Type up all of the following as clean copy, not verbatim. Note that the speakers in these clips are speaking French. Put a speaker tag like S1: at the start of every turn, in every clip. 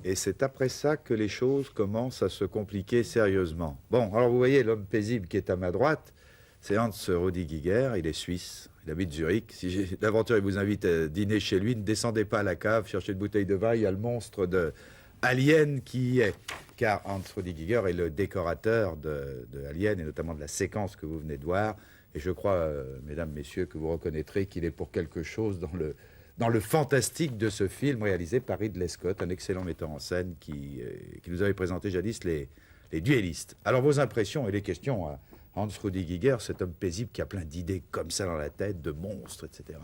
S1: Et c'est après ça que les choses commencent à se compliquer sérieusement. Bon, alors vous voyez, l'homme paisible qui est à ma droite, c'est Hans Rudi Giger, il est suisse, il habite Zurich. Si d'aventure il vous invite à dîner chez lui, ne descendez pas à la cave, cherchez une bouteille de vin, il y a le monstre de Alien qui y est. Car Hans Rudi Giger est le décorateur de Alien, et notamment de la séquence que vous venez de voir. Et je crois, mesdames, messieurs, que vous reconnaîtrez qu'il est pour quelque chose dans le fantastique de ce film réalisé par Ridley Scott, un excellent metteur en scène qui nous avait présenté jadis les duellistes. Alors vos impressions et les questions à Hans Rudi Giger, cet homme paisible qui a plein d'idées comme ça dans la tête, de monstres, etc.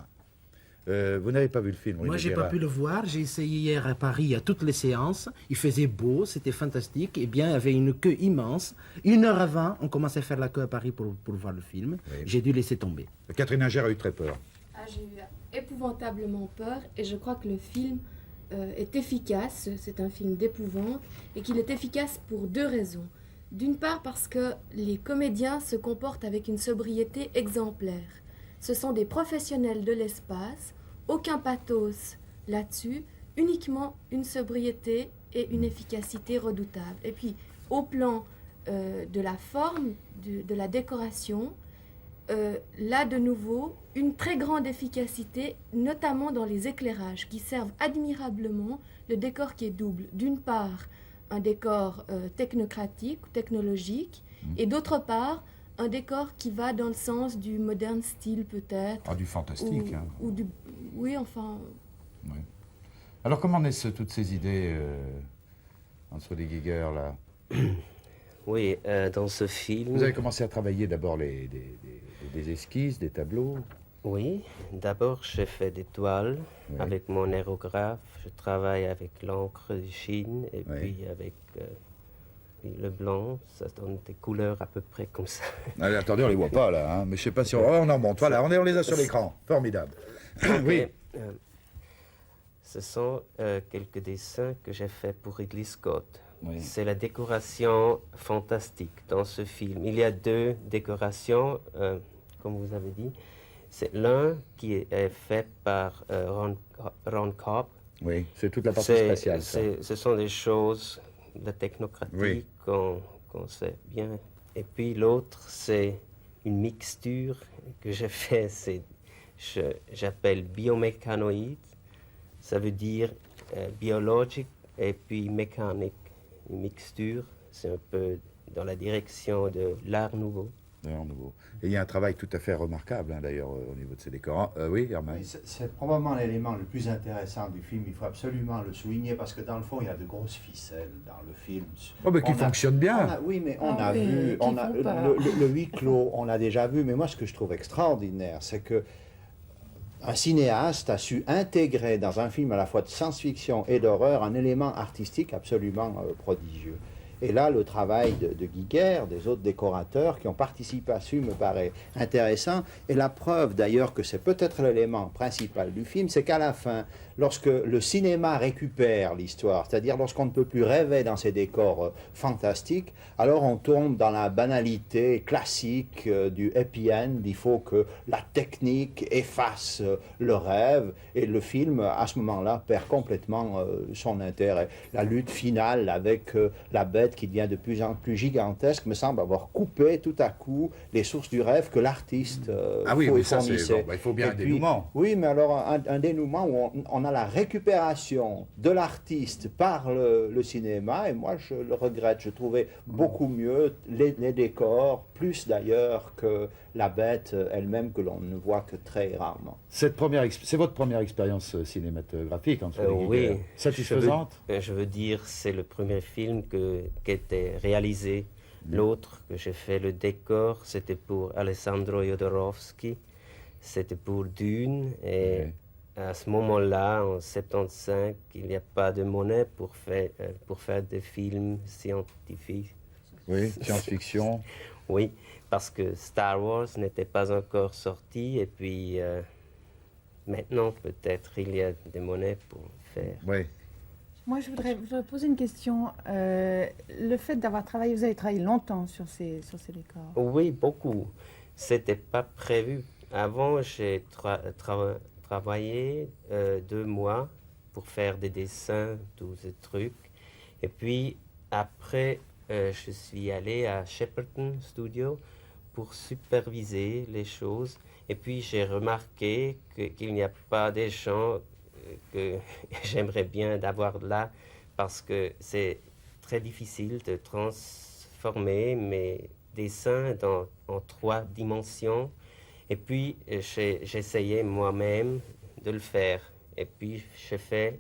S1: Vous n'avez pas vu le film?
S2: Moi, j'ai pas pu le voir. J'ai essayé hier à Paris à toutes les séances. Il faisait beau, c'était fantastique. Et bien, il y avait une queue immense. 1 heure avant, on commençait à faire la queue à Paris pour voir le film. Oui. J'ai dû laisser tomber.
S1: Catherine Inger a eu très peur.
S3: Ah, j'ai eu épouvantablement peur. Et je crois que le film est efficace. C'est un film d'épouvante. Et qu'il est efficace pour 2 raisons. D'une part, parce que les comédiens se comportent avec une sobriété exemplaire. Ce sont des professionnels de l'espace, aucun pathos là-dessus, uniquement une sobriété et une efficacité redoutables. Et puis, au plan de la forme, de la décoration, là de nouveau, une très grande efficacité, notamment dans les éclairages, qui servent admirablement le décor qui est double. D'une part, un décor technocratique, technologique, et d'autre part, un décor qui va dans le sens du moderne style peut-être.
S1: Ah, du fantastique.
S3: Ou du... Oui, enfin...
S1: Oui. Alors comment naissent toutes ces idées, entre les Giger, là?
S4: Oui, dans ce film...
S1: Vous avez commencé à travailler d'abord des esquisses, des tableaux?
S4: Oui, d'abord j'ai fait des toiles avec mon aérographe. Je travaille avec l'encre de Chine et puis avec... le blanc, ça donne des couleurs à peu près comme ça.
S1: Allez, attendez, on les voit pas là, hein, mais je sais pas si on... Oh, on en monte, voilà, on les a sur l'écran. Formidable. Oui.
S4: Ce sont quelques dessins que j'ai faits pour Ridley Scott.
S1: Oui.
S4: C'est la décoration fantastique dans ce film. Il y a 2 décorations, comme vous avez dit. C'est l'un qui est fait par Ron Cobb.
S1: Oui, c'est toute la partie spatiale.
S4: Ce sont des choses de technocratie qu'on sait bien. Et puis l'autre, c'est une mixture que j'ai fait, j'appelle biomécanoïde. Ça veut dire biologique et puis mécanique. Une mixture, c'est un peu dans la direction de l'art nouveau.
S1: Et il y a un travail tout à fait remarquable, hein, d'ailleurs, au niveau de ces décors. Oui, Herman.
S5: C'est probablement l'élément le plus intéressant du film. Il faut absolument le souligner parce que dans le fond, il y a de grosses ficelles dans le film.
S1: Oh, mais qui fonctionne bien.
S5: Oui, mais on a vu, le huis clos, on l'a déjà vu. Mais moi, ce que je trouve extraordinaire, c'est que un cinéaste a su intégrer dans un film à la fois de science-fiction et d'horreur un élément artistique absolument prodigieux. Et là, le travail de Giger, des autres décorateurs qui ont participé à ce me paraît intéressant. Et la preuve d'ailleurs que c'est peut-être l'élément principal du film, c'est qu'à la fin, lorsque le cinéma récupère l'histoire, c'est-à-dire lorsqu'on ne peut plus rêver dans ces décors fantastiques, alors on tombe dans la banalité classique du happy end. Il faut que la technique efface le rêve. Et le film, à ce moment-là, perd complètement son intérêt. La lutte finale avec la bête qui devient de plus en plus gigantesque me semble avoir coupé tout à coup les sources du rêve que l'artiste fournissait.
S1: Bon, il faut bien un dénouement.
S5: Oui, mais alors un dénouement où on a la récupération de l'artiste par le cinéma, et moi je le regrette. Je trouvais beaucoup mieux les décors, plus d'ailleurs que la bête elle-même que l'on ne voit que très rarement.
S1: C'est votre première expérience cinématographique, entre
S4: oui.
S1: Satisfaisante?
S4: Je veux dire, c'est le premier film qui était réalisé. L'autre que j'ai fait, le décor, c'était pour Alessandro Jodorowsky, c'était pour Dune, et à ce moment-là, en 75, il n'y a pas de monnaie pour faire des films scientifiques.
S1: Oui, science-fiction.
S4: Oui, parce que Star Wars n'était pas encore sorti, et puis maintenant, peut-être, il y a des monnaies pour faire.
S1: Oui.
S6: Moi, je voudrais poser une question. Le fait d'avoir travaillé, vous avez travaillé longtemps sur ces décors?
S4: Oui, beaucoup. C'était pas prévu. Avant, j'ai travaillé 2 mois pour faire des dessins, tous ces trucs. Et puis après, je suis allé à Shepperton Studio pour superviser les choses. Et puis j'ai remarqué qu'il n'y a pas des gens que j'aimerais bien d'avoir là, parce que c'est très difficile de transformer mes dessins en 3 dimensions. Et puis j'essayais moi-même de le faire. Et puis j'ai fait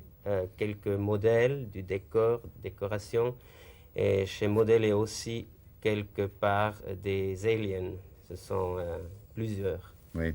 S4: quelques modèles du décoration, et j'ai modélé aussi quelque part des aliens. Ce sont plusieurs.
S1: Oui.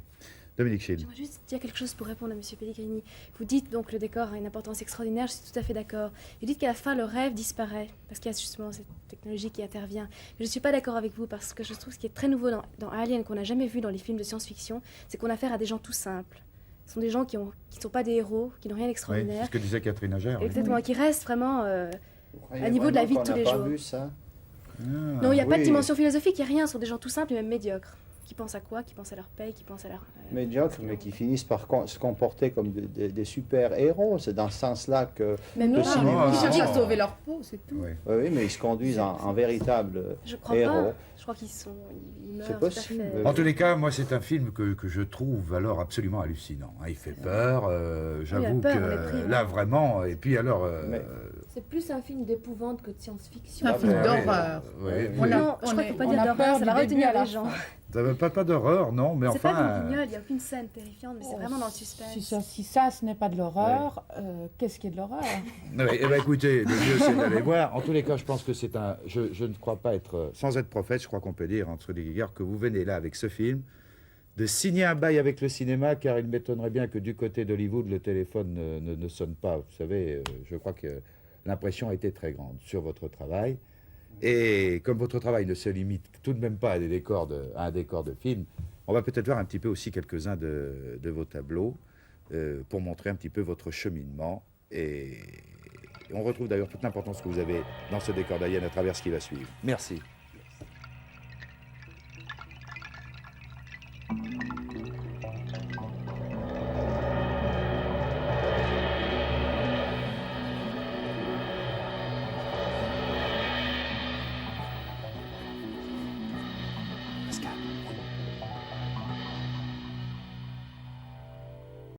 S1: Dominique Schill.
S7: J'aimerais juste dire quelque chose pour répondre à M. Pellegrini. Vous dites donc le décor a une importance extraordinaire, je suis tout à fait d'accord. Vous dites qu'à la fin le rêve disparaît, parce qu'il y a justement cette technologie qui intervient. Mais je ne suis pas d'accord avec vous, parce que je trouve ce qui est très nouveau dans Alien, qu'on n'a jamais vu dans les films de science-fiction, c'est qu'on a affaire à des gens tout simples. Ce sont des gens qui ne sont pas des héros, qui n'ont rien d'extraordinaire.
S1: Oui, c'est ce que disait Catherine Ager.
S7: Exactement, qui restent vraiment à niveau de la vie de tous les jours.
S5: Vu ça
S7: Non, il n'y a pas de dimension philosophique, il n'y a rien, ce sont des gens tout simples et même médiocres. Qui pensent à quoi? Qui pensent à leur paye? Qui pensent à leur...
S5: Médiocres, mais qui finissent par se comporter comme des super-héros. C'est dans ce sens-là que
S7: Même
S5: le cinéma...
S6: Ils cherchent à sauver leur peau, c'est tout.
S1: Oui.
S5: Oui, mais ils se conduisent en véritable
S7: Je crois
S5: héros.
S7: pas. Je crois qu'ils meurent
S5: C'est
S7: tout à
S5: possible.
S7: fait.
S1: En tous les cas, moi, c'est un film que je trouve alors absolument hallucinant. Il fait peur, j'avoue
S7: peur,
S1: que
S7: on est pris,
S1: là, vraiment, et puis alors...
S5: Mais-
S3: C'est plus un film d'épouvante que de science-fiction.
S6: Un film
S1: oui,
S6: d'horreur.
S1: oui,
S6: On
S1: oui.
S6: a-
S7: Non, je crois qu'il ne faut pas dire
S6: a
S7: d'horreur,
S6: peur
S7: ça va
S6: du début à
S7: retenir
S6: la
S7: les gens.
S6: fin.
S1: Ça veut pas d'horreur, non, mais
S7: C'est pas
S1: enfin...
S7: du guignol, il n'y a aucune scène terrifiante, mais c'est vraiment dans le suspense.
S6: Si ça, ce n'est pas de l'horreur, qu'est-ce qui est de l'horreur?
S1: Eh ben, écoutez, le mieux c'est d'aller voir. En tous les cas, je pense que c'est un... Je ne crois pas être... Sans être prophète, je crois qu'on peut dire, entre les guerres, que vous venez là avec ce film, de signer un bail avec le cinéma, car il m'étonnerait bien que du côté d'Hollywood, le téléphone ne sonne pas. Vous savez, je crois que l'impression a été très grande sur votre travail. Et comme votre travail ne se limite tout de même pas à un décor de film, on va peut-être voir un petit peu aussi quelques-uns de vos tableaux pour montrer un petit peu votre cheminement. Et on retrouve d'ailleurs toute l'importance que vous avez dans ce décor d'Alien à travers ce qui va suivre. Merci.